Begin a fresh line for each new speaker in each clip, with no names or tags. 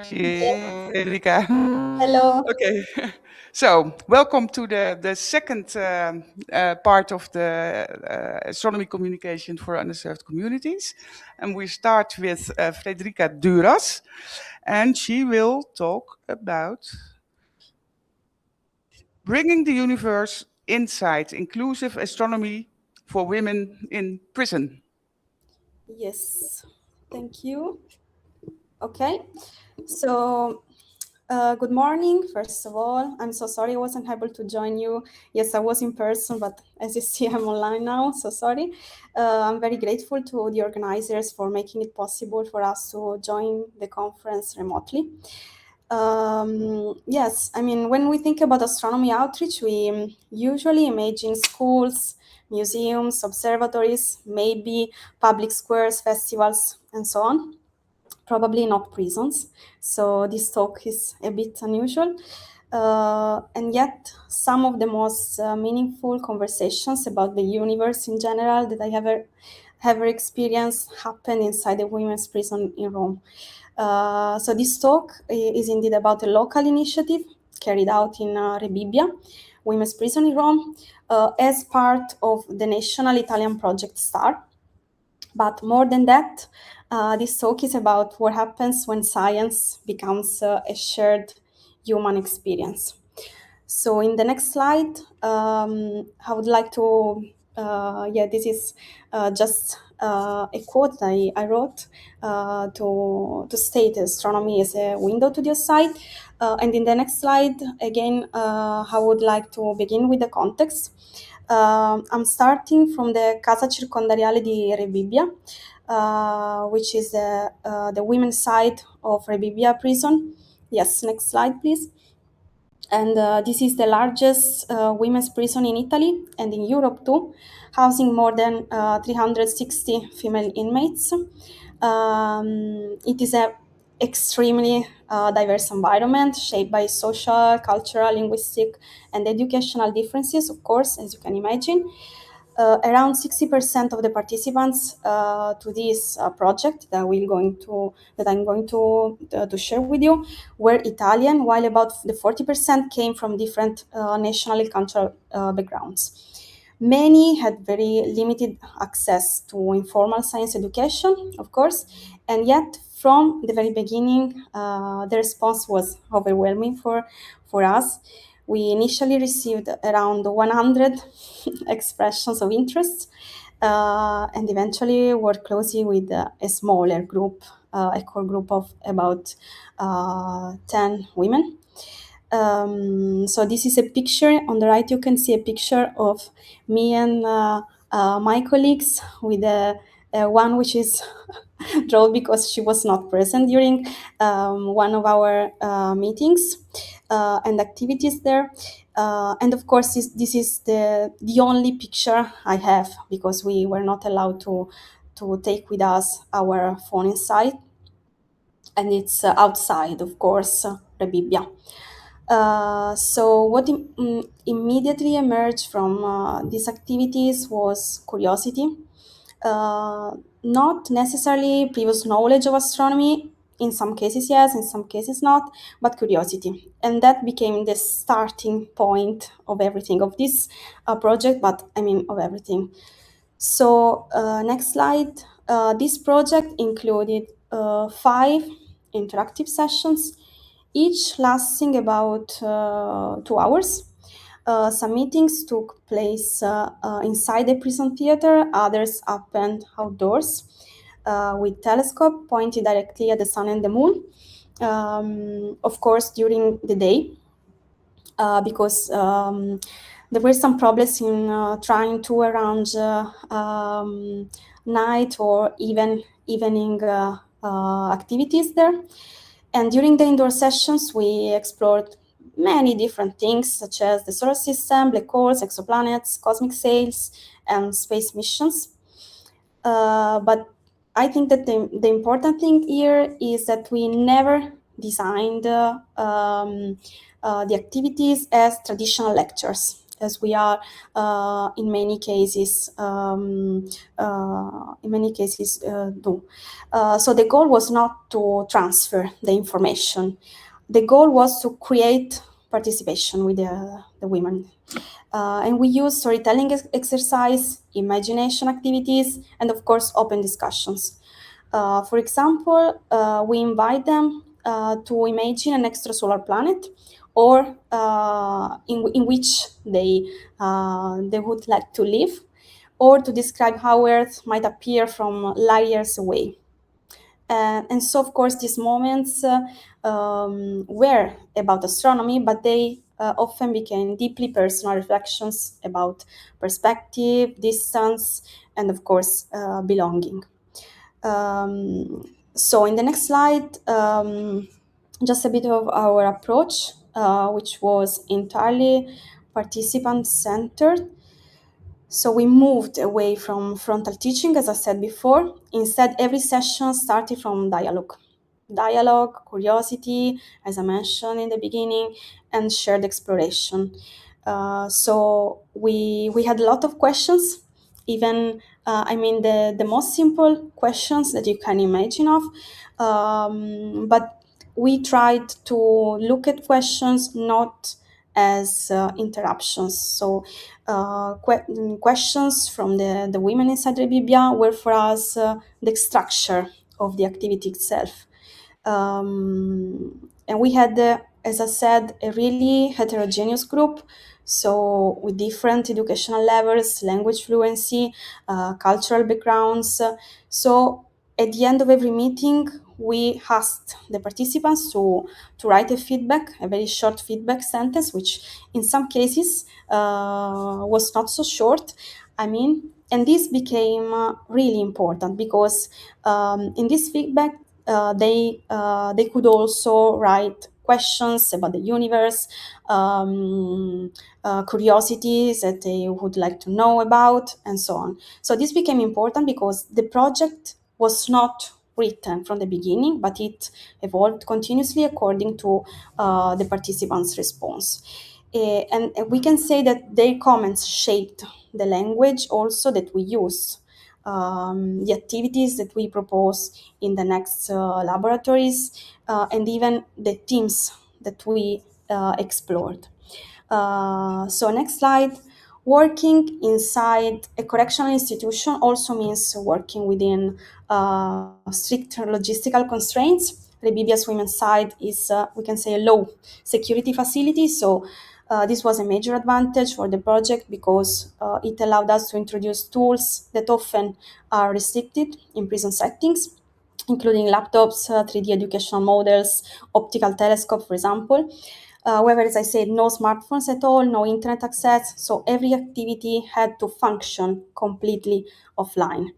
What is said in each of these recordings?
Federica.
Hello.
Okay, so welcome to the second part of the astronomy communication for underserved communities. And we start with Federica Duras, and she will talk about bringing the universe inside, inclusive astronomy for women in prison.
Yes, thank you. Okay, so good morning, first of all. I'm so sorry I wasn't able to join you. Yes, I was in person, but as you see, I'm online now, so sorry. I'm very grateful to the organizers for making it possible for us to join the conference remotely. Yes, I mean, when we think about astronomy outreach, we usually imagine schools, museums, observatories, maybe public squares, festivals, and so on. Probably not prisons. So this talk is a bit unusual. And yet, some of the most meaningful conversations about the universe in general that I ever experienced happened inside a women's prison in Rome. So this talk is indeed about a local initiative carried out in Rebibbia, women's prison in Rome, as part of the national Italian project STAR. But more than that, this talk is about what happens when science becomes a shared human experience. So in the next slide, I would like to, this is just a quote I wrote to state astronomy as a window to the outside. And in the next slide, again, I would like to begin with the context. I'm starting from the Casa Circondariale di Rebibbia, which is the women's side of Rebibbia prison. Yes, next slide, please. And this is the largest women's prison in Italy and in Europe too, housing more than 360 female inmates. It is an extremely diverse environment shaped by social, cultural, linguistic, and educational differences, of course, as you can imagine. Around 60% of the participants to this project that I'm going to share with you were Italian, while about the 40% came from different national and cultural backgrounds. Many had very limited access to informal science education, of course, and yet from the very beginning, the response was overwhelming for us. We initially received around 100 expressions of interest and eventually worked closely with a smaller group, a core group of about 10 women. So this is a picture. On the right, you can see a picture of me and my colleagues with one which is droll because she was not present during one of our meetings and activities there. And of course, this is the only picture I have because we were not allowed to take with us our phone inside. And it's outside, of course, Rebibbia. So what immediately emerged from these activities was curiosity. Not necessarily previous knowledge of astronomy, in some cases yes, in some cases not, but curiosity. And that became the starting point of everything, of this project, but I mean of everything. So next slide. This project included 5 interactive sessions, each lasting about 2 hours. Some meetings took place inside the prison theater, others happened outdoors with telescope pointed directly at the sun and the moon. Of course, during the day, because there were some problems in trying to arrange night or even evening activities there. And during the indoor sessions, we explored many different things, such as the solar system, black holes, exoplanets, cosmic sails, and space missions. But I think that the important thing here is that we never designed the activities as traditional lectures. as we are in many cases do. So the goal was not to transfer the information. The goal was to create participation with the women. And we use storytelling exercise, imagination activities, and of course, open discussions. For example, we invite them to imagine an extrasolar planet, or in which they would like to live, or to describe how Earth might appear from light years away. And so, of course, these moments were about astronomy, but they often became deeply personal reflections about perspective, distance, and of course, belonging. So in the next slide, just a bit of our approach, which was entirely participant-centered. So we moved away from frontal teaching, as I said before. Instead, every session started from dialogue. Dialogue, curiosity, as I mentioned in the beginning, and shared exploration. So we had a lot of questions, even the most simple questions that you can imagine of, but we tried to look at questions not as interruptions. So questions from the women inside Rebibia were for us the structure of the activity itself. And we had, as I said, a really heterogeneous group, so with different educational levels, language fluency, cultural backgrounds. So at the end of every meeting, we asked the participants to write a feedback, a very short feedback sentence, which in some cases was not so short. And this became really important because in this feedback, they could also write questions about the universe, curiosities that they would like to know about, and so on. So this became important because the project was not written from the beginning, but it evolved continuously according to the participants' response. And we can say that their comments shaped the language also that we use, the activities that we propose in the next laboratories, and even the themes that we explored. So next slide. Working inside a correctional institution also means working within strict logistical constraints. Rebibia's women's side is, we can say, a low security facility. So this was a major advantage for the project because it allowed us to introduce tools that often are restricted in prison settings, including laptops, 3D educational models, optical telescope, for example. However, as I said, no smartphones at all, no internet access, so every activity had to function completely offline.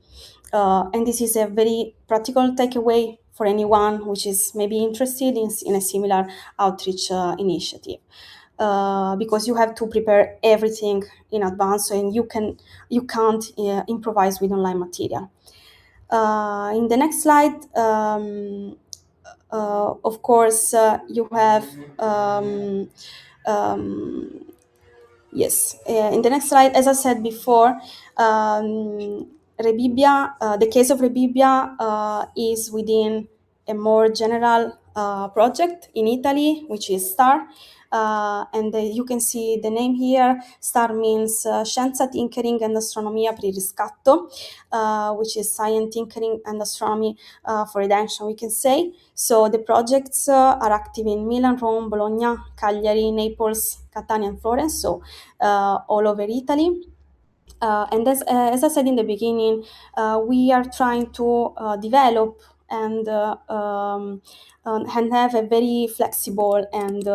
And this is a very practical takeaway for anyone which is maybe interested in a similar outreach initiative. Because you have to prepare everything in advance, and you can't improvise with online material. In the next slide, of course, you have yes. In the next slide, as I said before, Rebibia, the case of Rebibia is within a more general project in Italy, which is STAR. And you can see the name here. STAR means Scienza, Tinkering and Astronomia per il riscatto, which is science, tinkering and astronomy for redemption, we can say. So the projects are active in Milan, Rome, Bologna, Cagliari, Naples, Catania and Florence, so all over Italy. And as I said in the beginning, we are trying to develop and have a very flexible and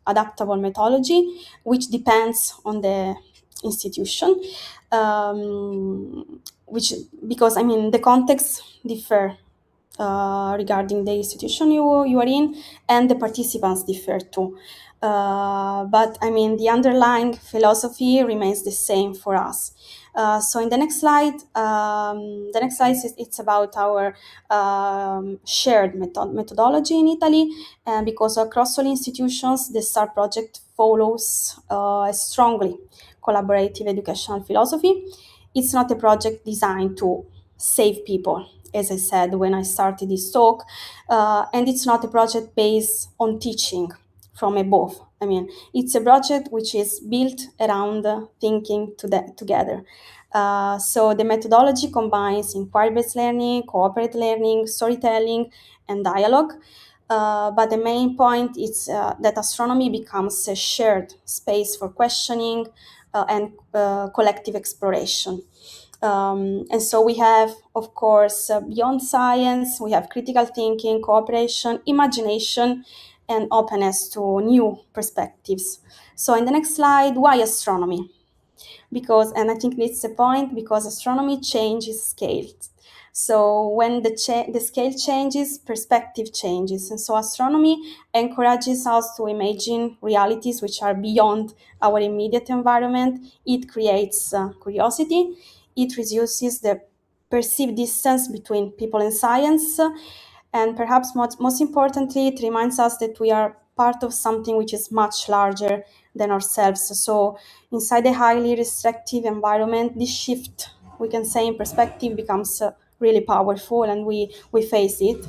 adaptable methodology, which depends on the institution, which because the context differ regarding the institution you are in, and the participants differ too. But the underlying philosophy remains the same for us. So in the next slide, it's about our shared methodology in Italy, because across all institutions, the STAR project follows a strongly collaborative educational philosophy. It's not a project designed to save people, as I said when I started this talk, and it's not a project based on teaching from above. I mean, it's a project which is built around thinking together. So the methodology combines inquiry-based learning, cooperative learning, storytelling, and dialogue. But the main point is that astronomy becomes a shared space for questioning and collective exploration. And so we have, of course, beyond science, we have critical thinking, cooperation, imagination, and openness to new perspectives. So in the next slide, why astronomy? Because, and I think it's the point, because astronomy changes scales. So when the scale changes, perspective changes. And so astronomy encourages us to imagine realities which are beyond our immediate environment. It creates curiosity. It reduces the perceived distance between people and science. And perhaps most importantly, it reminds us that we are part of something which is much larger than ourselves. So inside a highly restrictive environment, this shift, we can say, in perspective becomes really powerful, and we face it.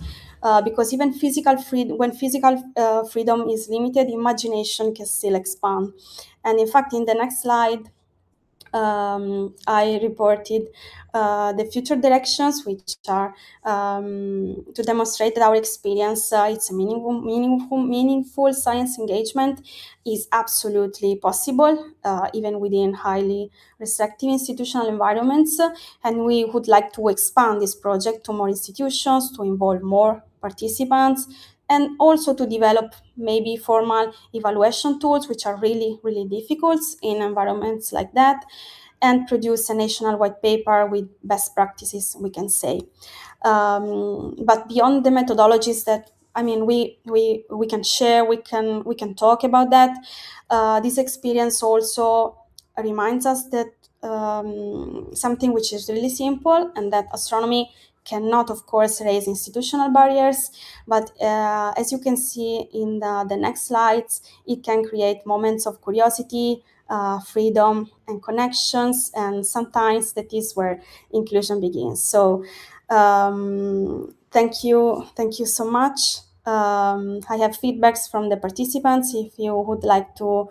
Because even when physical freedom is limited, imagination can still expand. And in fact, in the next slide, I reported the future directions, which are to demonstrate that our experience, it's a meaningful science engagement is absolutely possible, even within highly restrictive institutional environments. And we would like to expand this project to more institutions, to involve more participants, and also to develop maybe formal evaluation tools, which are really, really difficult in environments like that, and produce a national white paper with best practices, we can say. But beyond the methodologies that, I mean, we can share, we can talk about that. This experience also reminds us that something which is really simple, and that astronomy cannot, of course, raise institutional barriers, but as you can see in the next slides, it can create moments of curiosity, freedom, and connections, and sometimes that is where inclusion begins. So thank you so much. I have feedbacks from the participants if you would like to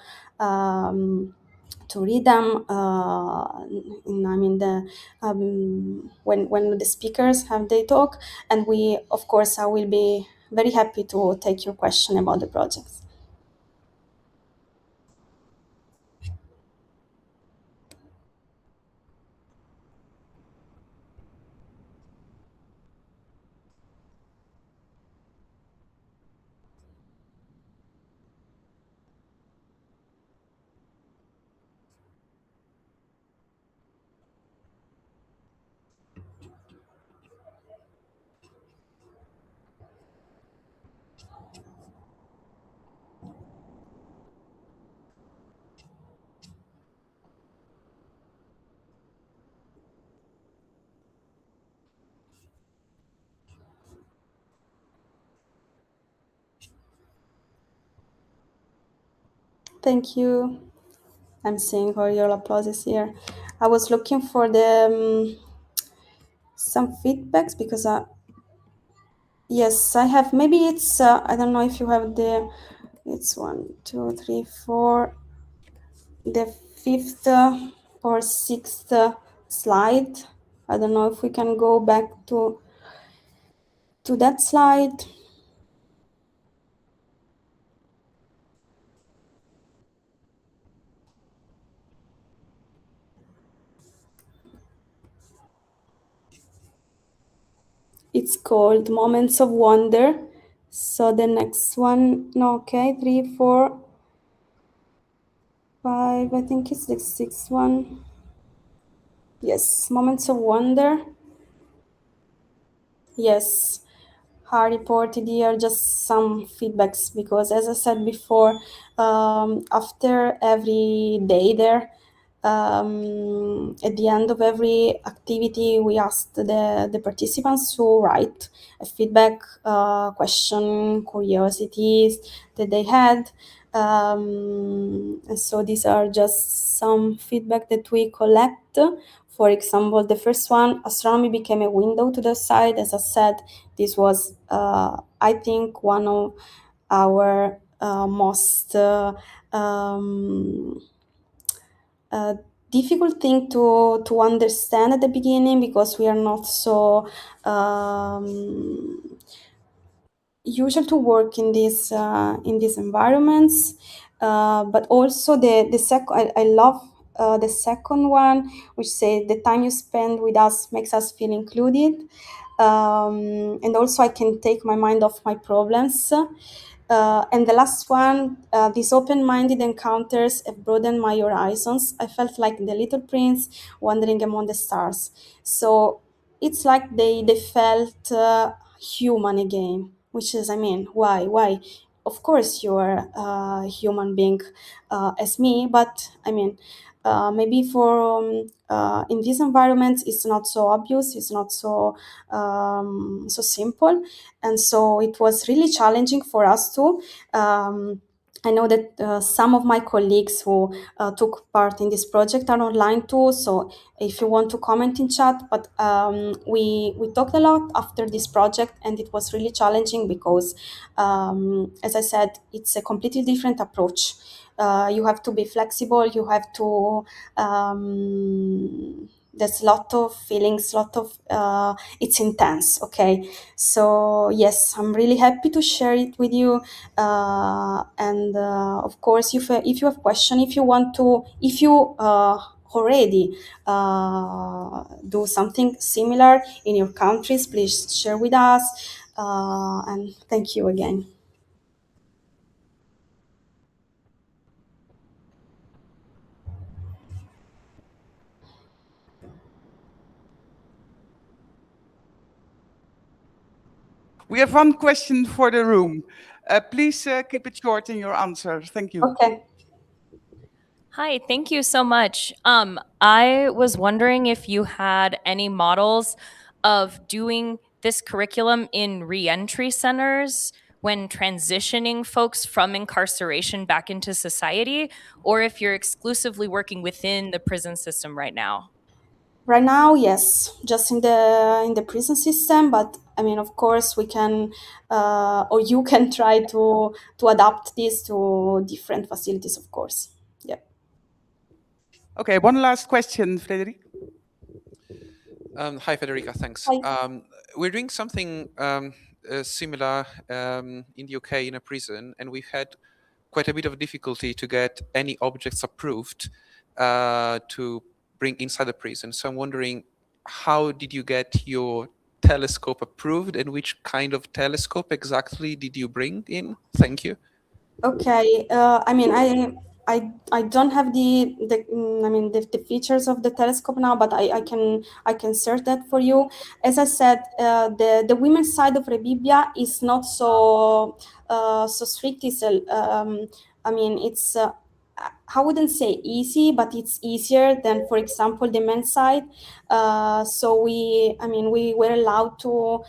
read them. When the speakers have their talk, and we, of course, I will be very happy to take your question about the projects. Thank you. I'm seeing all your applauses here. I was looking for the some feedbacks because yes, I have. Maybe it's I don't know if you have the. It's 1, 2, 3, 4. The fifth or sixth slide. I don't know if we can go back to that slide. It's called Moments of Wonder. So the next one, no, okay, 3, 4, 5, I think it's the sixth one. Yes, Moments of Wonder. Yes, I reported here just some feedbacks because, as I said before, after every day there, at the end of every activity, we asked the participants to write a feedback, question, curiosities that they had. And so these are just some feedback that we collect. For example, the first one, astronomy became a window to the side. As I said, this was, I think, one of our most difficult thing to understand at the beginning, because we are not so usual to work in these environments. But also the second, I love the second one, which says the time you spend with us makes us feel included. And also I can take my mind off my problems. And the last one, these open-minded encounters have broadened my horizons. I felt like the little prince wandering among the stars. So it's like they felt human again, which is, I mean, why? Of course, you're a human being as me, but I mean, maybe for in these environments, it's not so obvious, it's not so so simple, and so it was really challenging for us too. I know that some of my colleagues who took part in this project are online too, so if you want to comment in chat. But we talked a lot after this project, and it was really challenging because, as I said, it's a completely different approach. You have to be flexible. You have to. There's a lot of feelings, lot of. It's intense. Okay, so yes, I'm really happy to share it with you. And of course, if you have question, if you want to, if you already do something similar in your countries, please share with us. And thank you again.
We have one question for the room. Please keep it short in your answer. Thank you.
Okay.
Hi, thank you so much. I was wondering if you had any models of doing this curriculum in reentry centers when transitioning folks from incarceration back into society, or if you're exclusively working within the prison system right now.
Right now, yes, just in the prison system. But I mean, of course, we can, or you can try to adapt this to different facilities. Of course, yeah.
Okay, one last question, Federica.
Hi, Federica. Thanks.
Hi.
We're doing something similar in the UK in a prison, and we've had quite a bit of difficulty to get any objects approved to bring inside the prison. So I'm wondering, how did you get your telescope approved, and which kind of telescope exactly did you bring in? Thank you.
Okay. I mean, I don't have the features of the telescope now, but I can search that for you. As I said, the women's side of Rebibia is not so so strict. I mean, it's I wouldn't say easy, but it's easier than, for example, the men's side. So we were allowed to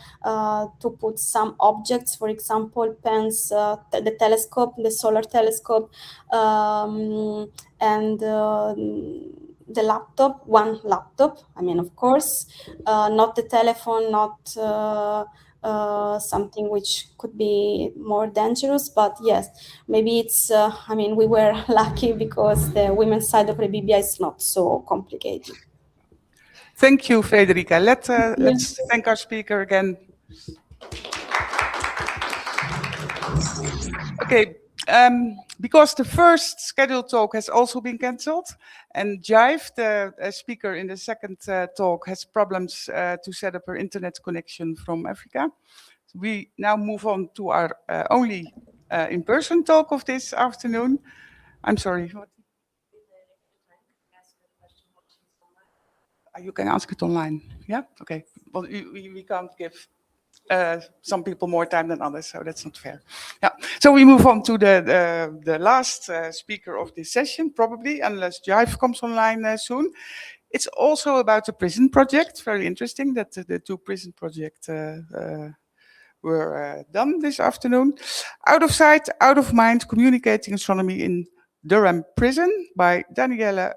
put some objects, for example, pens, the telescope, the solar telescope, and the laptop, one laptop. I mean, of course, not the telephone, not something which could be more dangerous. But yes, maybe it's, we were lucky because the women's side of Rebibia is not so complicated.
Thank you, Federica. Let's thank our speaker again. Okay, because the first scheduled talk has also been cancelled, and Jive, the speaker in the second talk, has problems to set up her internet connection from Africa. We now move on to our only in-person talk of this afternoon. I'm sorry. What? You can ask it online. Yeah? Okay. Well, we can't give some people more time than others, so that's not fair. Yeah. So we move on to the last speaker of this session, probably, unless Jive comes online soon. It's also about the prison project. Very interesting that the two prison projects were done this afternoon. Out of Sight, Out of Mind, Communicating Astronomy in Durham Prison by Daniele.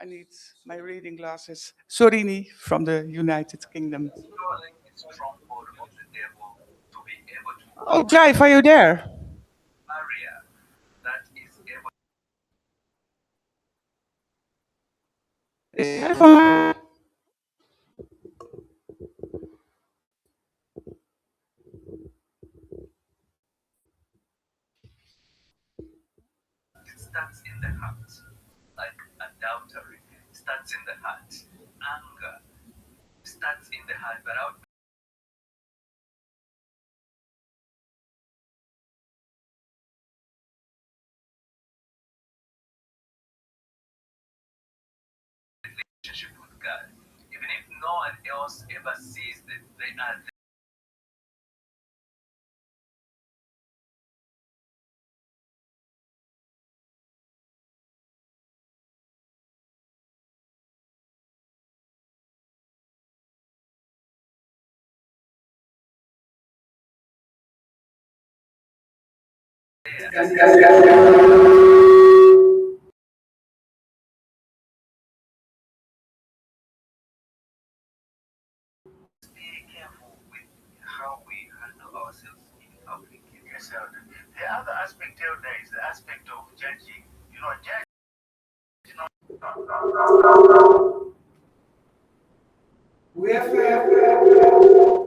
I need my reading glasses. Sorini from the United Kingdom. Oh, Jive, are you there?
Starts in the heart, like adultery starts in the heart, anger starts in the heart, but out relationship with God, even if no one else ever sees that they are there. Be careful with how we handle ourselves in public. Yes, sir. The other aspect here there is the aspect of judging. You know, judge.
We have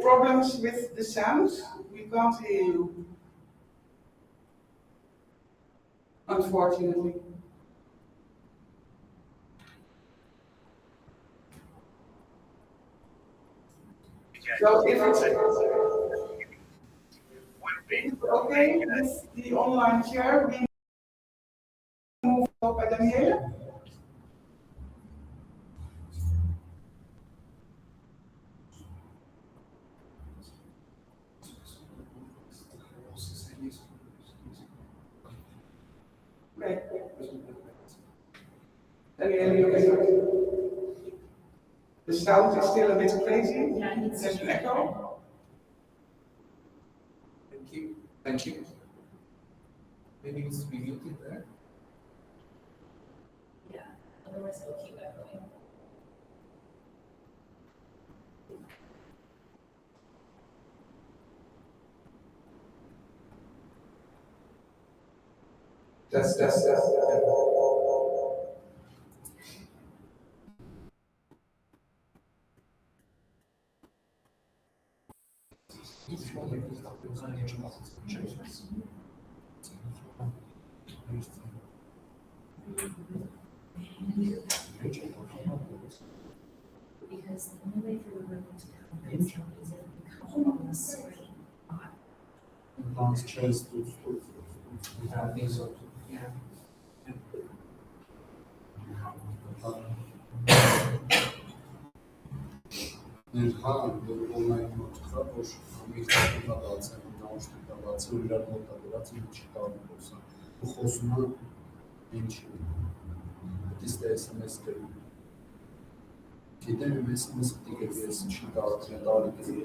problems with the sound. We can't hear you, unfortunately. So if it's okay with the online share, we move on by Daniele. Okay. Daniele, you okay? The sound is still a bit crazy. There's an echo.
Thank you. Thank you. Maybe it needs to be muted there.
Yeah, otherwise it'll keep echoing.
Test.
Because the only way for the room to come is if we come on the screen.
Advanced choice to have these. Yeah. Ներհան օնլայն մոտքա որ միստիկա դարձան նաուշտիկա դարձան իրար մոտա դրած ինչ կարող խոսա ու խոսում է ինչ դիստե SMS դրում գիտեմ SMS դիգեր ես չի կարող տալի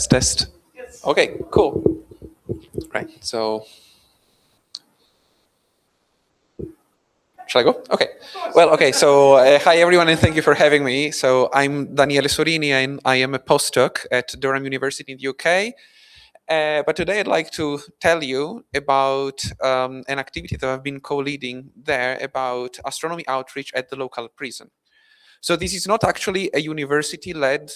Test. Okay, cool. Right, so shall I go? Okay. Well, okay, so hi everyone and thank you for having me. So I'm Daniele Sorini and I am a postdoc at Durham University in the UK. But today I'd like to tell you about an activity that I've been co-leading there about astronomy outreach at the local prison. So this is not actually a university-led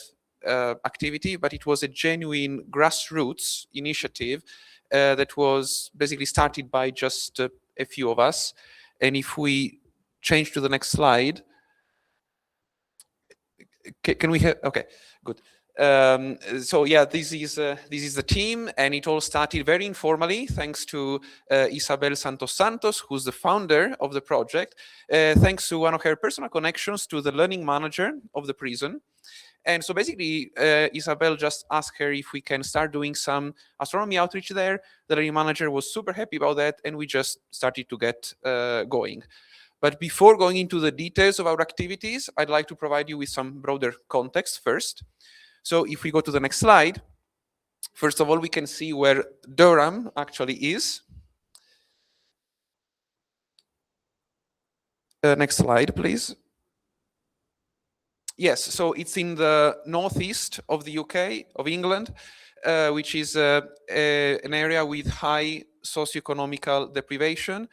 activity, but it was a genuine grassroots initiative that was basically started by just a few of us. And if we change to the next slide, can we have, okay, good. So yeah, this is the team, and it all started very informally, thanks to Isabel Santos, who's the founder of the project, thanks to one of her personal connections to the learning manager of the prison. And so basically, Isabel just asked her if we can start doing some astronomy outreach there. The learning manager was super happy about that, and we just started to get going. But before going into the details of our activities, I'd like to provide you with some broader context first. So if we go to the next slide, first of all, we can see where Durham actually is. Next slide, please. Yes, so it's in the northeast of the UK, of England, which is an area with high socioeconomical deprivation,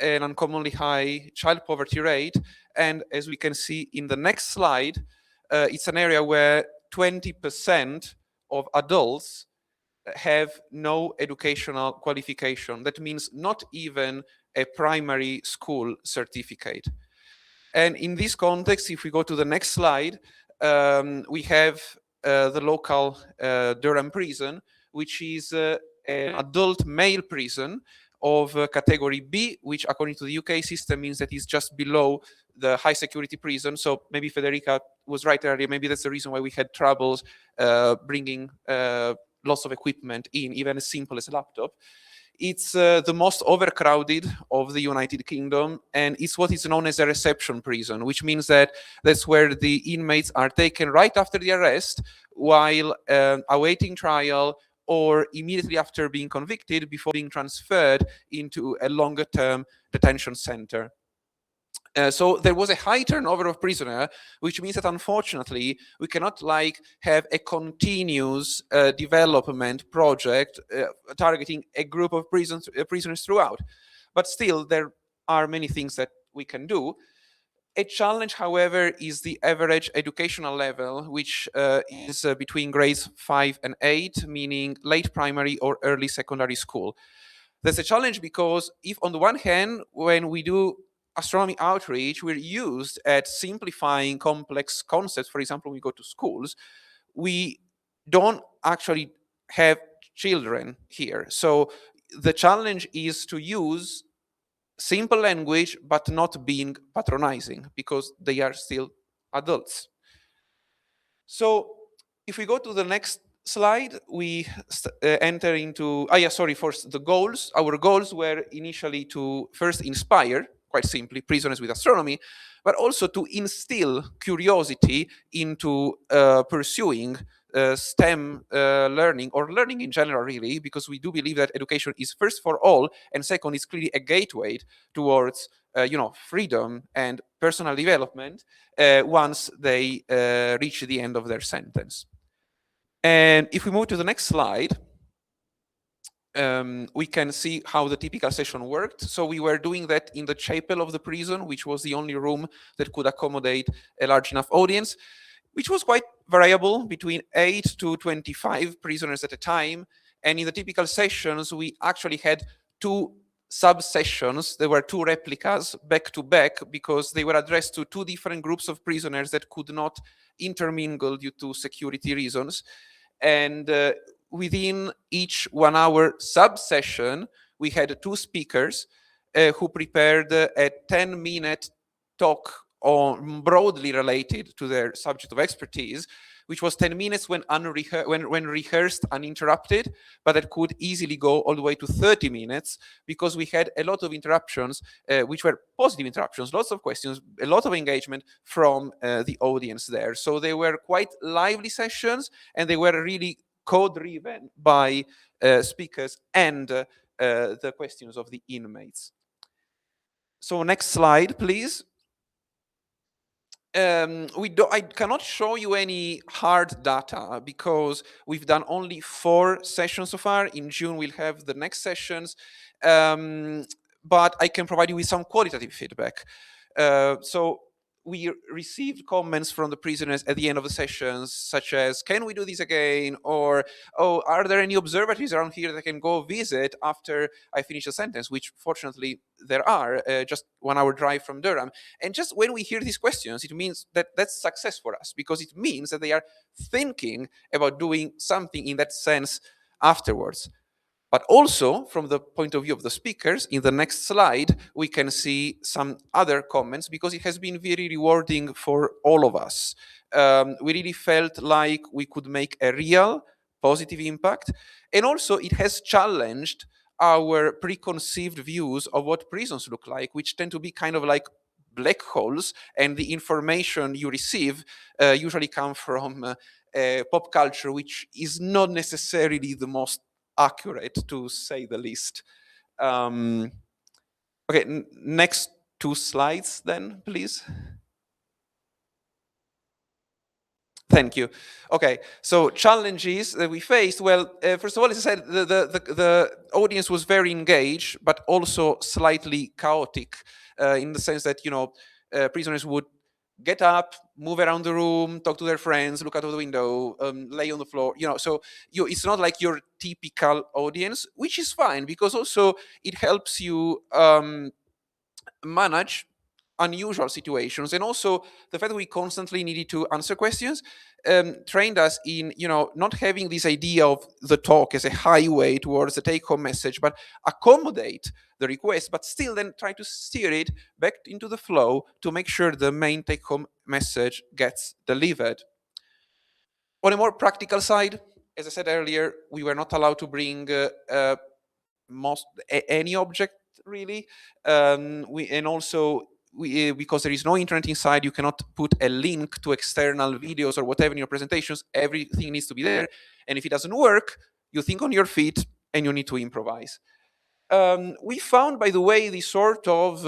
an uncommonly high child poverty rate. And as we can see in the next slide, it's an area where 20% of adults have no educational qualification. That means not even a primary school certificate. And in this context, if we go to the next slide, we have the local Durham prison, which is an adult male prison of category B, which according to the UK system means that it's just below the high security prison. So maybe Federica was right earlier. Maybe that's the reason why we had troubles bringing lots of equipment in, even as simple as a laptop. It's the most overcrowded of the United Kingdom, and it's what is known as a reception prison, which means that that's where the inmates are taken right after the arrest while awaiting trial or immediately after being convicted before being transferred into a longer-term detention center. So there was a high turnover of prisoners, which means that unfortunately we cannot have a continuous development project targeting a group of prisoners throughout. But still, there are many things that we can do. A challenge, however, is the average educational level, which is between grades 5 and 8, meaning late primary or early secondary school. There's a challenge because if on the one hand, when we do astronomy outreach, we're used at simplifying complex concepts. For example, when we go to schools, we don't actually have children here. So the challenge is to use simple language, but not being patronizing, because they are still adults. So if we go to the next slide, we enter into, first the goals. Our goals were initially to first inspire, quite simply, prisoners with astronomy, but also to instill curiosity into pursuing STEM learning, or learning in general, really, because we do believe that education is first for all, and second, is clearly a gateway towards freedom and personal development once they reach the end of their sentence. And if we move to the next slide, we can see how the typical session worked. So we were doing that in the chapel of the prison, which was the only room that could accommodate a large enough audience, which was quite variable, between 8 to 25 prisoners at a time. And in the typical sessions, we actually had 2 sub-sessions. There were 2 replicas back to back, because they were addressed to 2 different groups of prisoners that could not intermingle due to security reasons. And within each 1-hour sub-session, we had 2 speakers who prepared a 10-minute talk on broadly related to their subject of expertise, which was 10 minutes when rehearsed, uninterrupted, but that could easily go all the way to 30 minutes, because we had a lot of interruptions, which were positive interruptions, lots of questions, a lot of engagement from the audience there. So they were quite lively sessions, and they were really co-driven by speakers and the questions of the inmates. So next slide, please. I cannot show you any hard data because we've done only 4 sessions so far. In June, we'll have the next sessions, but I can provide you with some qualitative feedback. So we received comments from the prisoners at the end of the sessions, such as, can we do this again? Or, oh, are there any observatories around here that I can go visit after I finish a sentence? Which fortunately there are, just 1 hour drive from Durham. And just when we hear these questions, it means that that's success for us, because it means that they are thinking about doing something in that sense afterwards. But also, from the point of view of the speakers, in the next slide, we can see some other comments, because it has been very rewarding for all of us. We really felt like we could make a real positive impact. And also, it has challenged our preconceived views of what prisons look like, which tend to be kind of like black holes, and the information you receive usually come from pop culture, which is not necessarily the most accurate, to say the least. Okay, next 2 slides then, please. Thank you. Okay, so challenges that we faced. Well, first of all, as I said, the audience was very engaged, but also slightly chaotic, in the sense that, prisoners would get up, move around the room, talk to their friends, look out of the window, lay on the floor. So it's not like your typical audience, which is fine, because also it helps you manage unusual situations. And also the fact that we constantly needed to answer questions trained us in not having this idea of the talk as a highway towards the take-home message, but accommodate the request, but still then try to steer it back into the flow to make sure the main take-home message gets delivered. On a more practical side, as I said earlier, we were not allowed to bring any object, really. Because there is no internet inside, you cannot put a link to external videos or whatever in your presentations. Everything needs to be there. And if it doesn't work, you think on your feet and you need to improvise. We found, by the way, the sort of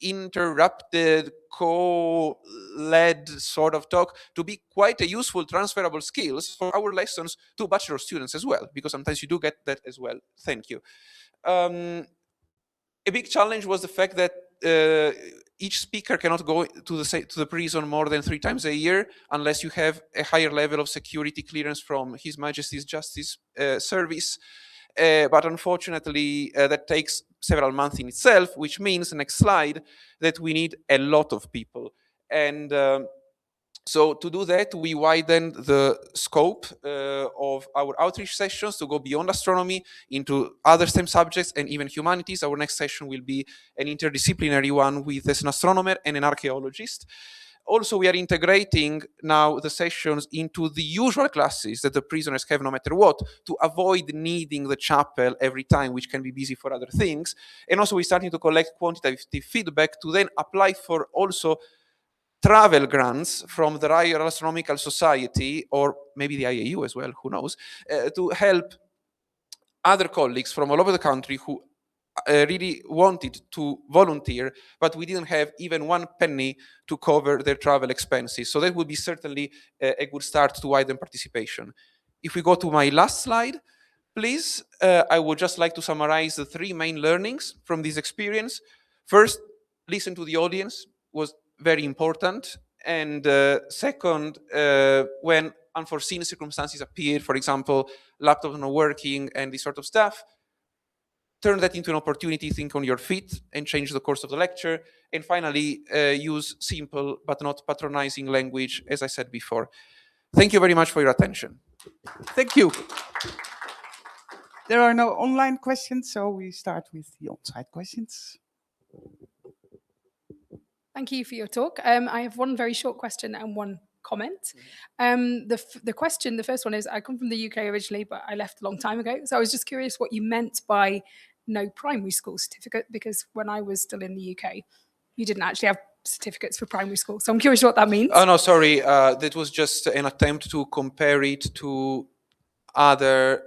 interrupted, co-led sort of talk to be quite a useful transferable skills for our lessons to bachelor students as well, because sometimes you do get that as well. Thank you. A big challenge was the fact that each speaker cannot go to the prison more than 3 times a year unless you have a higher level of security clearance from His Majesty's Justice Service. But unfortunately, that takes several months in itself, which means, next slide, that we need a lot of people. And so to do that, we widened the scope of our outreach sessions to go beyond astronomy into other STEM subjects and even humanities. Our next session will be an interdisciplinary one with an astronomer and an archaeologist. Also, we are integrating now the sessions into the usual classes that the prisoners have no matter what, to avoid needing the chapel every time, which can be busy for other things. And also we're starting to collect quantitative feedback to then apply for also travel grants from the Royal Astronomical Society, or maybe the IAU as well, who knows, to help other colleagues from all over the country who really wanted to volunteer, but we didn't have even 1 penny to cover their travel expenses. So that would be certainly a good start to widen participation. If we go to my last slide, please, I would just like to summarize the 3 main learnings from this experience. First, listen to the audience was very important. And second, when unforeseen circumstances appear, for example, laptop not working and this sort of stuff, turn that into an opportunity, think on your feet, and change the course of the lecture. And finally, use simple but not patronizing language, as I said before. Thank you very much for your attention.
Thank you. There are no online questions, so we start with the on-site questions.
Thank you for your talk. I have one very short question and one comment. The first one is, I come from the UK originally, but I left a long time ago. So I was just curious what you meant by no primary school certificate, because when I was still in the UK, you didn't actually have certificates for primary school. So I'm curious what that means.
Oh, no, sorry. That was just an attempt to compare it to other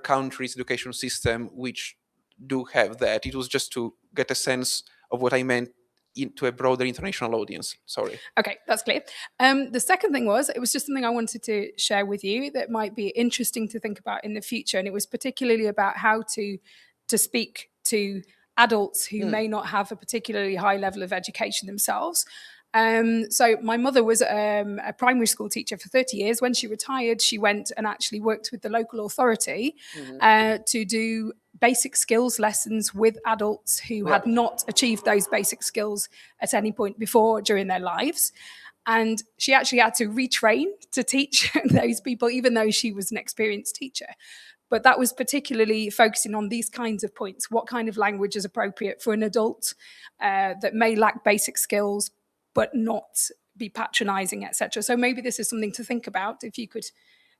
countries' education system, which do have that. It was just to get a sense of what I meant into a broader international audience. Sorry.
Okay, that's clear. The second thing was, it was just something I wanted to share with you that might be interesting to think about in the future. And it was particularly about how to speak to adults who may not have a particularly high level of education themselves. So my mother was a primary school teacher for 30 years. When she retired, she went and actually worked with the local authority to do basic skills lessons with adults who had not achieved those basic skills at any point before during their lives. And she actually had to retrain to teach those people, even though she was an experienced teacher. But that was particularly focusing on these kinds of points. What kind of language is appropriate for an adult that may lack basic skills, but not be patronizing, etc. So maybe this is something to think about, if you could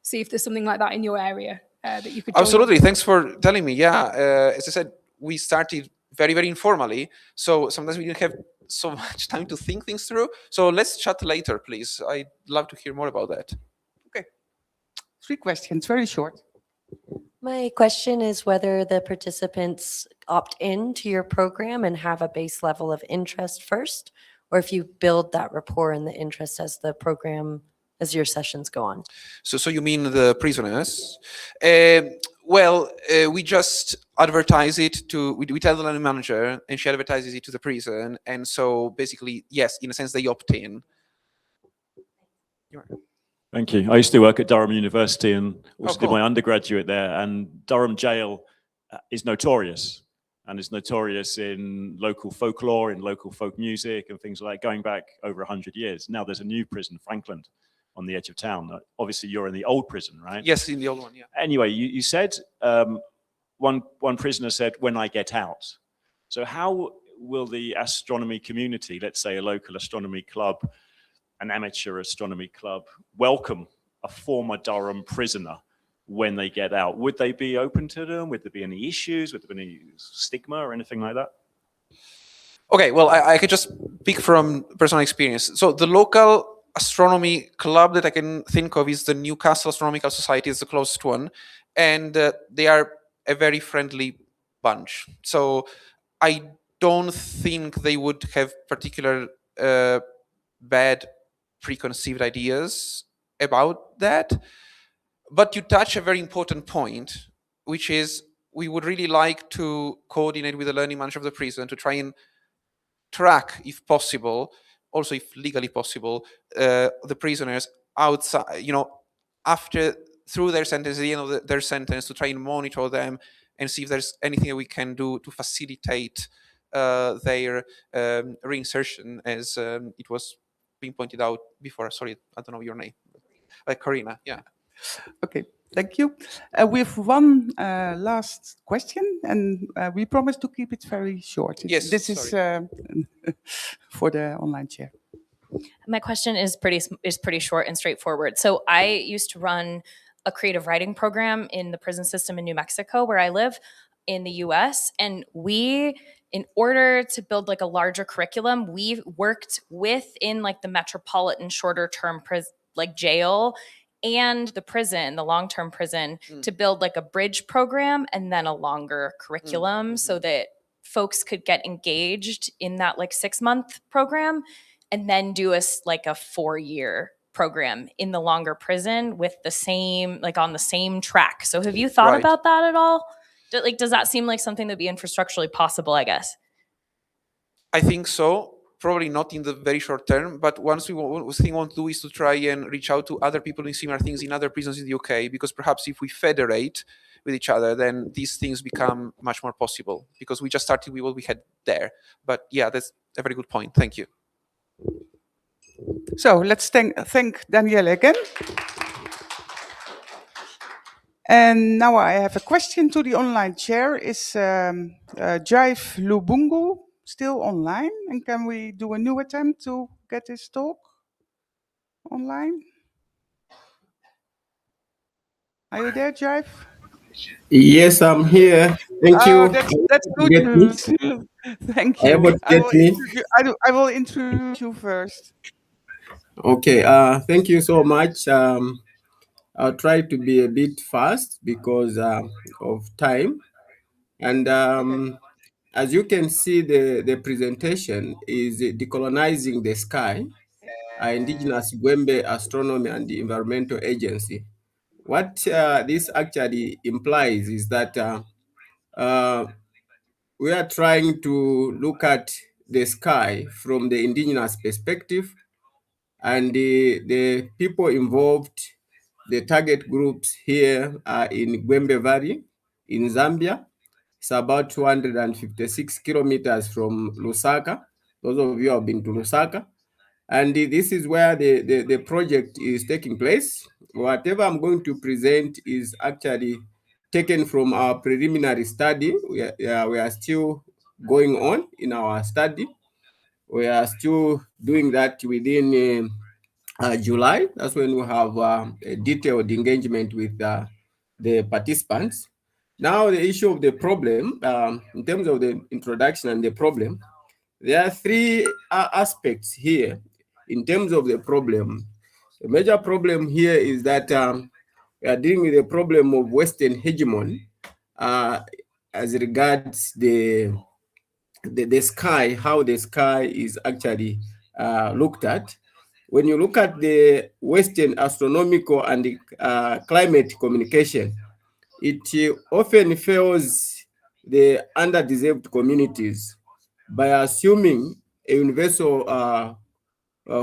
see if there's something like that in your area that you could join.
Absolutely. Thanks for telling me. Yeah, as I said, we started very, very informally. So sometimes we didn't have so much time to think things through. So let's chat later, please. I'd love to hear more about that.
Okay. 3 questions, very short.
My question is whether the participants opt in to your program and have a base level of interest first, or if you build that rapport and the interest as the program, as your sessions go on.
So you mean the prisoners? We just advertise it to, we tell the learning manager and she advertises it to the prison. And so basically, yes, in a sense, they opt in.
Thank you. I used to work at Durham University and also did my undergraduate there. And Durham jail is notorious. And it's notorious in local folklore, in local folk music and things like that, going back over 100 years. Now there's a new prison, Frankland, on the edge of town. Obviously, you're in the old prison, right?
Yes, in the old one, yeah.
Anyway, you said, one prisoner said, when I get out. So how will the astronomy community, let's say a local astronomy club, an amateur astronomy club, welcome a former Durham prisoner when they get out? Would they be open to them? Would there be any issues? Would there be any stigma or anything like that?
Okay, well, I could just speak from personal experience. So the local astronomy club that I can think of is the Newcastle Astronomical Society. It's the closest one. And they are a very friendly bunch. So I don't think they would have particular bad preconceived ideas about that. But you touch a very important point, which is we would really like to coordinate with the learning manager of the prison to try and track, if possible, also if legally possible, the prisoners outside, through their sentence, at the end of their sentence, to try and monitor them and see if there's anything that we can do to facilitate their reinsertion, as it was being pointed out before. Sorry, I don't know your name. Karina, yeah.
Okay, thank you. We have one last question, and we promise to keep it very short.
Yes,
this is for the online chair.
My question is pretty short and straightforward. So I used to run a creative writing program in the prison system in New Mexico, where I live, in the US. And we, in order to build like a larger curriculum, we worked within like the metropolitan shorter term jail and the prison, the long-term prison, to build like a bridge program and then a longer curriculum so that folks could get engaged in that like 6-month program and then do a 4-year program in the longer prison with the same, like on the same track. So have you thought about that at all? Does that seem like something that'd be infrastructurally possible, I guess?
I think so. Probably not in the very short term, but one thing we want to do is to try and reach out to other people doing similar things in other prisons in the UK, because perhaps if we federate with each other, then these things become much more possible, because we just started with what we had there. But yeah, that's a very good point. Thank you.
So let's thank Daniele again. And now I have a question to the online chair. Is Jive Lubbungu still online? And can we do a new attempt to get this talk online? Are you there, Jive?
Yes, I'm here. Thank you.
That's good news. Thank you. I will introduce you first.
Okay. Thank you so much. I'll try to be a bit fast because of time. And as you can see, the presentation is Decolonizing the Sky, Indigenous Gwembe Astronomy and the Environmental Agency. What this actually implies is that we are trying to look at the sky from the indigenous perspective, and the people involved, the target groups here are in Gwembe Valley in Zambia. It's about 256 kilometers from Lusaka. Those of you have been to Lusaka. And this is where the project is taking place. Whatever I'm going to present is actually taken from our preliminary study. We are still going on in our study. We are still doing that within July. That's when we have a detailed engagement with the participants. Now, the issue of the problem, in terms of the introduction and the problem, there are three aspects here. In terms of the problem, the major problem here is that we are dealing with the problem of Western hegemony as regards the sky, how the sky is actually looked at. When you look at the Western astronomical and climate communication, it often fails the underdeserved communities by assuming a universal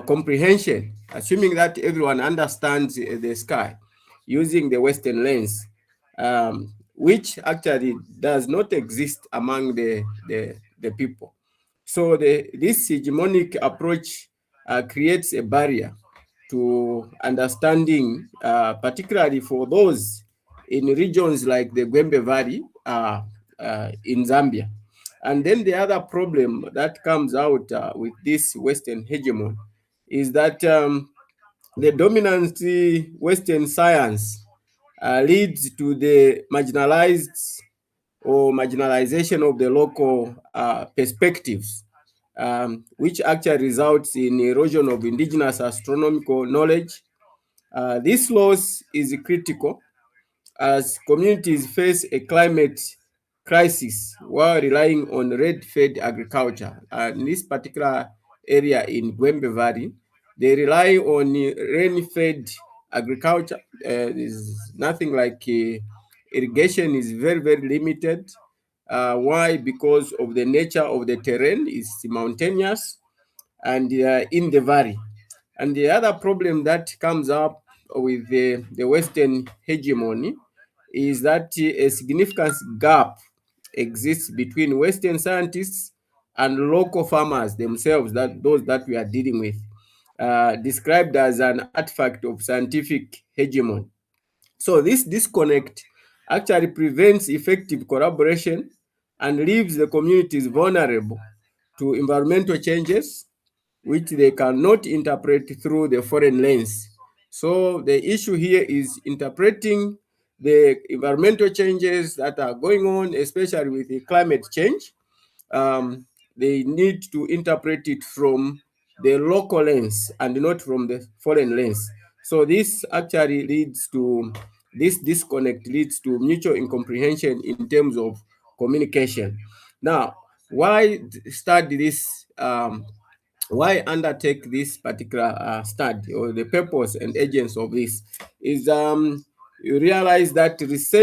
comprehension, assuming that everyone understands the sky using the Western lens, which actually does not exist among the people. So this hegemonic approach creates a barrier to understanding, particularly for those in regions like the Gwembe Valley in Zambia. And then the other problem that comes out with this Western hegemon is that the dominant Western science leads to the marginalization of the local perspectives, which actually results in erosion of indigenous astronomical knowledge. This loss is critical as communities face a climate crisis while relying on red-fed agriculture. In this particular area in Gwembe Valley, they rely on rain-fed agriculture. There's nothing like irrigation is very, very limited. Why? Because of the nature of the terrain is mountainous and in the valley. And the other problem that comes up with the Western hegemony is that a significant gap exists between Western scientists and local farmers themselves, those that we are dealing with, described as an artifact of scientific hegemony. So this disconnect actually prevents effective collaboration and leaves the communities vulnerable to environmental changes, which they cannot interpret through the foreign lens. So the issue here is interpreting the environmental changes that are going on, especially with the climate change. They need to interpret it from the local lens and not from the foreign lens. So this actually leads to, this disconnect leads to mutual incomprehension in terms of communication. Now, why study this? Why undertake this particular study, or the purpose and agents of this is you realize that this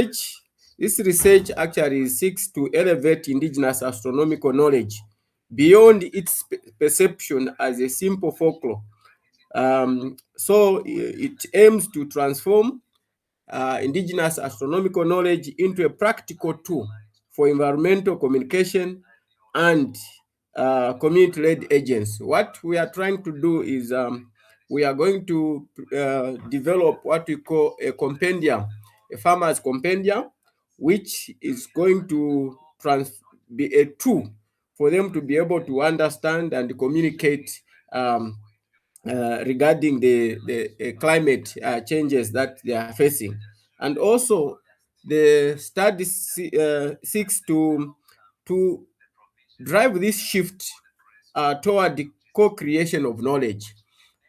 research actually seeks to elevate indigenous astronomical knowledge beyond its perception as a simple folklore. So it aims to transform indigenous astronomical knowledge into a practical tool for environmental communication and community-led agents. What we are trying to do is we are going to develop what we call a compendium, a farmer's compendium, which is going to be a tool for them to be able to understand and communicate regarding the climate changes that they are facing. And also, the study seeks to drive this shift toward the co-creation of knowledge,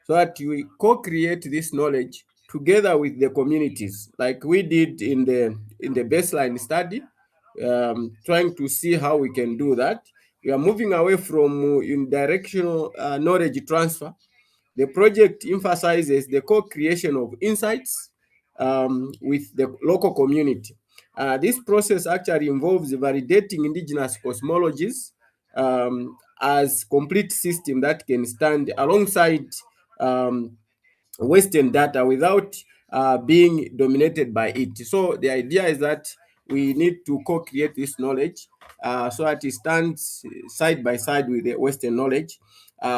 so that we co-create this knowledge together with the communities, like we did in the baseline study, trying to see how we can do that. We are moving away from unidirectional knowledge transfer. The project emphasizes the co-creation of insights with the local community. This process actually involves validating indigenous cosmologies as complete system that can stand alongside Western data without being dominated by it. So the idea is that we need to co-create this knowledge so that it stands side by side with the Western knowledge,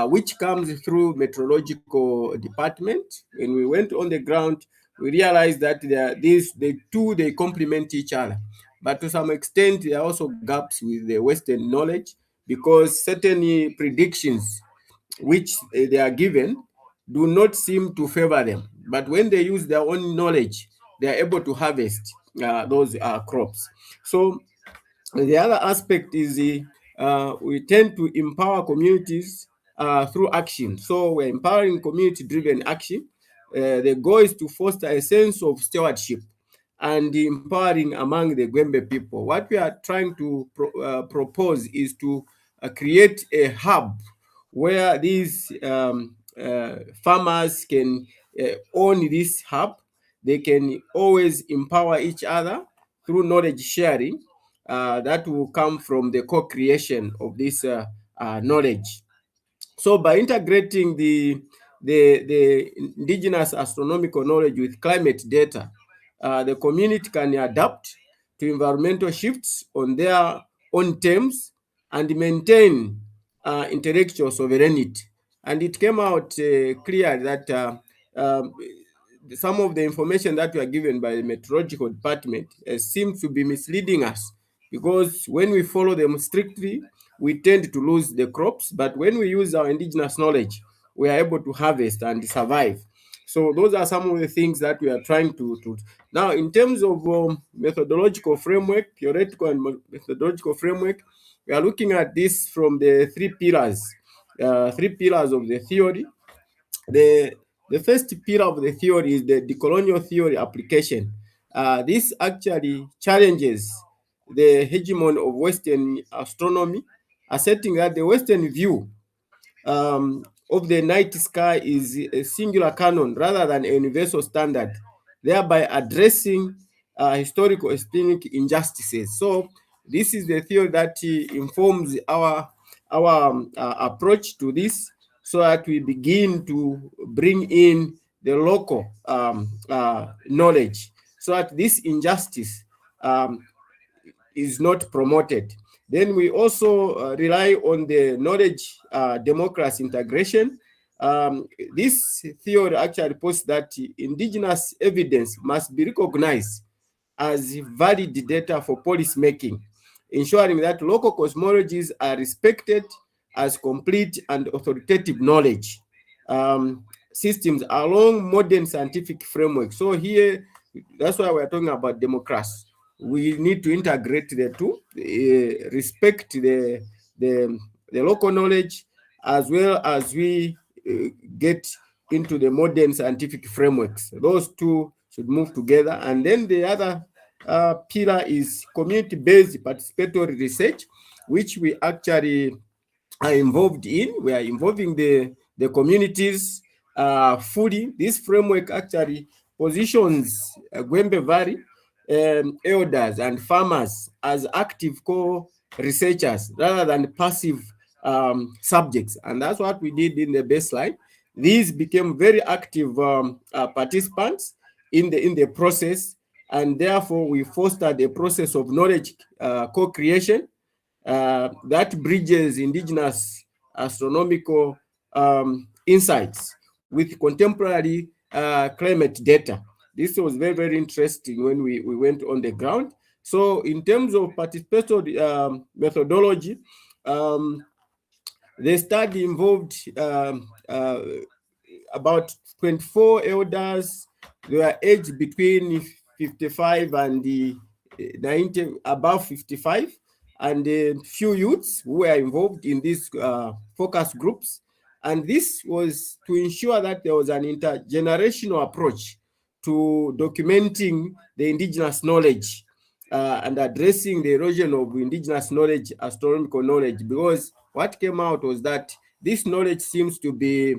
which comes through meteorological department. When we went on the ground, we realized that they complement each other. But to some extent, there are also gaps with the Western knowledge because certain predictions which they are given do not seem to favor them. But when they use their own knowledge, they are able to harvest those crops. So the other aspect is we tend to empower communities through action. So we're empowering community-driven action. The goal is to foster a sense of stewardship and empowering among the Gwembe people. What we are trying to propose is to create a hub where these farmers can own this hub. They can always empower each other through knowledge sharing that will come from the co-creation of this knowledge. So by integrating the indigenous astronomical knowledge with climate data, the community can adapt to environmental shifts on their own terms and maintain intellectual sovereignty. And it came out clear that some of the information that were given by the meteorological department seems to be misleading us, because when we follow them strictly, we tend to lose the crops. But when we use our indigenous knowledge, we are able to harvest and survive. So those are some of the things that we are trying to. Now, in terms of methodological framework, theoretical and methodological framework, we are looking at this from the three pillars of the theory. The first pillar of the theory is the decolonial theory application. This actually challenges the hegemony of Western astronomy, asserting that the Western view of the night sky is a singular canon rather than a universal standard, thereby addressing historical epistemic injustices. So this is the theory that informs our approach to this, so that we begin to bring in the local knowledge, so that this injustice is not promoted. Then we also rely on the knowledge democracy integration. This theory actually posts that indigenous evidence must be recognized as valid data for policy making, ensuring that local cosmologies are respected as complete and authoritative knowledge systems along modern scientific framework. So here, that's why we're talking about democracy. We need to integrate the two, respect the local knowledge, as well as we get into the modern scientific frameworks. Those two should move together. And then the other pillar is community-based participatory research, which we actually are involved in. We are involving the communities fully. This framework actually positions Gwembe Valley elders and farmers as active co-researchers rather than passive subjects. And that's what we did in the baseline. These became very active participants in the process, and therefore we fostered a process of knowledge co-creation that bridges indigenous astronomical insights with contemporary climate data. This was very, very interesting when we went on the ground. So in terms of participatory methodology, the study involved about 24 elders. They were aged between 55 and 90, above 55, and a few youths who were involved in these focus groups. And this was to ensure that there was an intergenerational approach to documenting the indigenous knowledge and addressing the erosion of indigenous knowledge, astronomical knowledge, because what came out was that this knowledge seems to be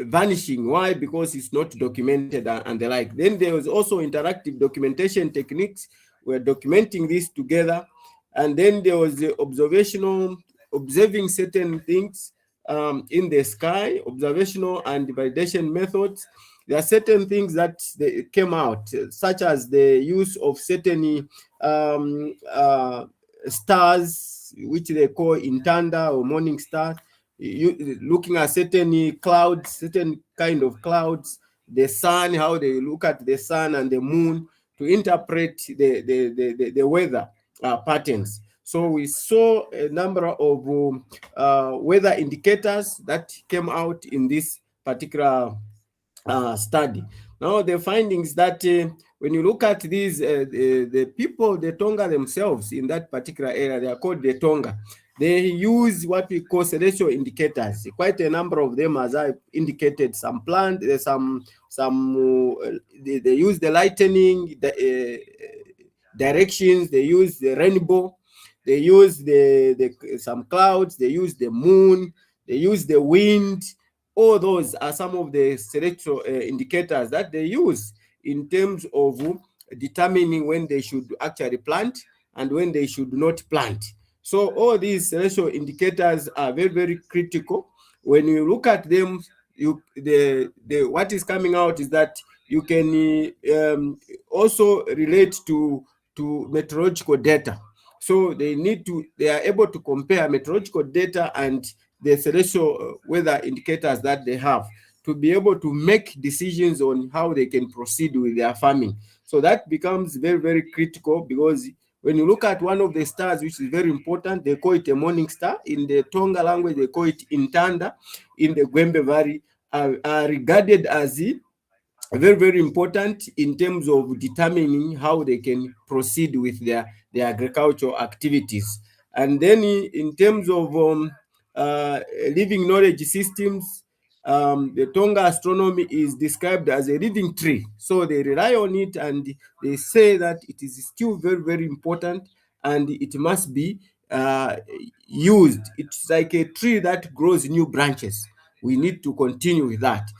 vanishing. Why? Because it's not documented and the like. Then there was also interactive documentation techniques. We're documenting this together. And then there was the observing certain things in the sky, observational and validation methods. There are certain things that they came out, such as the use of certain stars, which they call intanda or morning stars, looking at certain clouds, certain kind of clouds, the sun, how they look at the sun and the moon to interpret the weather patterns. So we saw a number of weather indicators that came out in this particular study. Now the findings that when you look at these, the people, the Tonga themselves in that particular area, they are called the Tonga. They use what we call celestial indicators. Quite a number of them, as I indicated, some plant, there's some they use the lightning, the directions, they use the rainbow, they use some clouds, they use the moon, they use the wind. All those are some of the celestial indicators that they use in terms of determining when they should actually plant and when they should not plant. So all these celestial indicators are very, very critical. When you look at them, what is coming out is that you can also relate to meteorological data. So they are able to compare meteorological data and the celestial weather indicators that they have to be able to make decisions on how they can proceed with their farming. So that becomes very, very critical, because when you look at one of the stars, which is very important, they call it a morning star. In the Tonga language, they call it Intanda. In the Gwembe Valley, are regarded as very, very important in terms of determining how they can proceed with their agricultural activities. And then in terms of living knowledge systems, the Tonga astronomy is described as a living tree. So they rely on it, and they say that it is still very, very important, and it must be used. It's like a tree that grows new branches. We need to continue with that.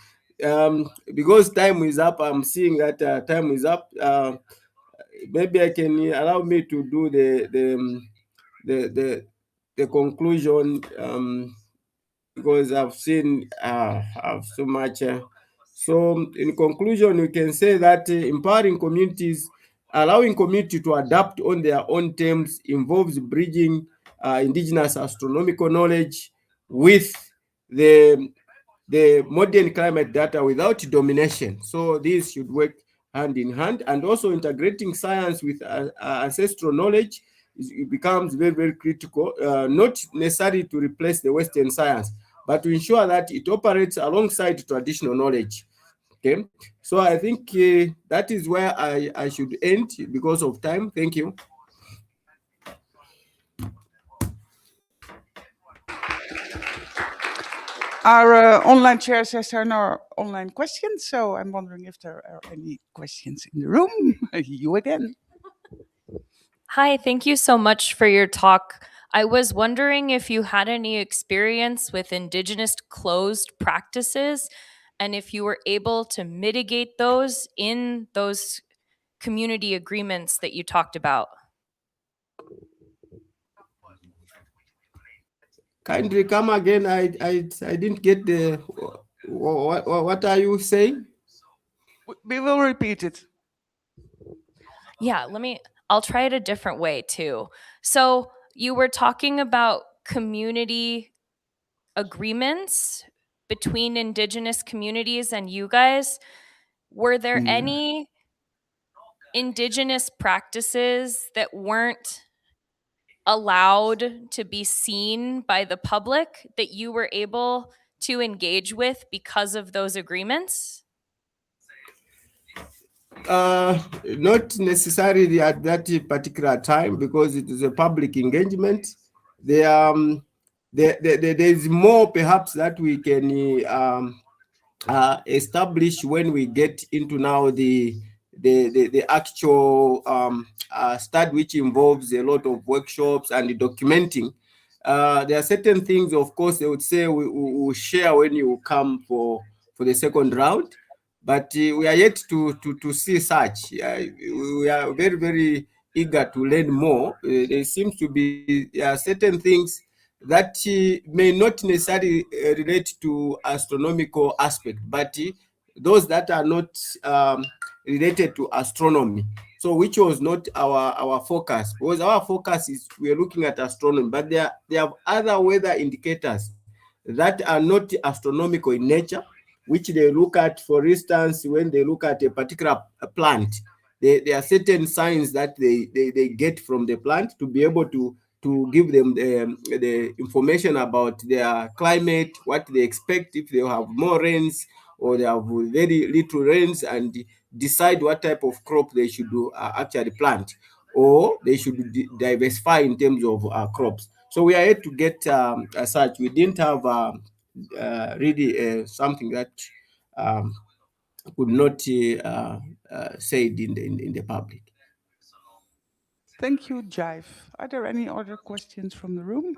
Because time is up, I'm seeing that time is up. Maybe I can allow me to do the conclusion, because I've seen have so much. So in conclusion, we can say that empowering communities, allowing community to adapt on their own terms, involves bridging indigenous astronomical knowledge with the modern climate data without domination. So these should work hand in hand, and also integrating science with ancestral knowledge it becomes very, very critical, not necessarily to replace the Western science, but to ensure that it operates alongside traditional knowledge. Okay, so I think that is where I should end because of time. Thank you.
Our online chair says there are no online questions, so I'm wondering if there are any questions in the room. You again.
Hi, thank you so much for your talk. I was wondering if you had any experience with Indigenous closed practices and if you were able to mitigate those in those community agreements that you talked about.
Kindly come again. I didn't get the what are you saying?
We will repeat it.
Yeah, I'll try it a different way too. So you were talking about community agreements between Indigenous communities and you guys. Were there any Indigenous practices that weren't allowed to be seen by the public that you were able to engage with because of those agreements?
Not necessarily at that particular time, because it is a public engagement. There is more perhaps that we can establish when we get into now the actual study, which involves a lot of workshops and documenting there are certain things, of course, they would say we will share when you come for the second round, but we are yet to see such. We are very, very eager to learn more. There seems to be certain things that may not necessarily relate to astronomical aspect, but those that are not related to astronomy. So which was not our focus, because our focus is we are looking at astronomy, but there are other weather indicators that are not astronomical in nature, which they look at. For instance, when they look at a particular plant, there are certain signs that they get from the plant to be able to give them the information about their climate, what they expect, if they have more rains or they have very little rains, and decide what type of crop they should actually plant, or they should diversify in terms of crops. So we are here to get as such. We didn't have really something that could not said in the public.
Thank you, Jive. Are there any other questions from the room?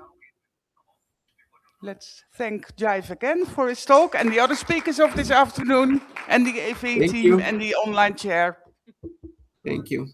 Let's thank Jive again for his talk and the other speakers of this afternoon and the AV
Thank
team
you.
and the online chair.
Thank you.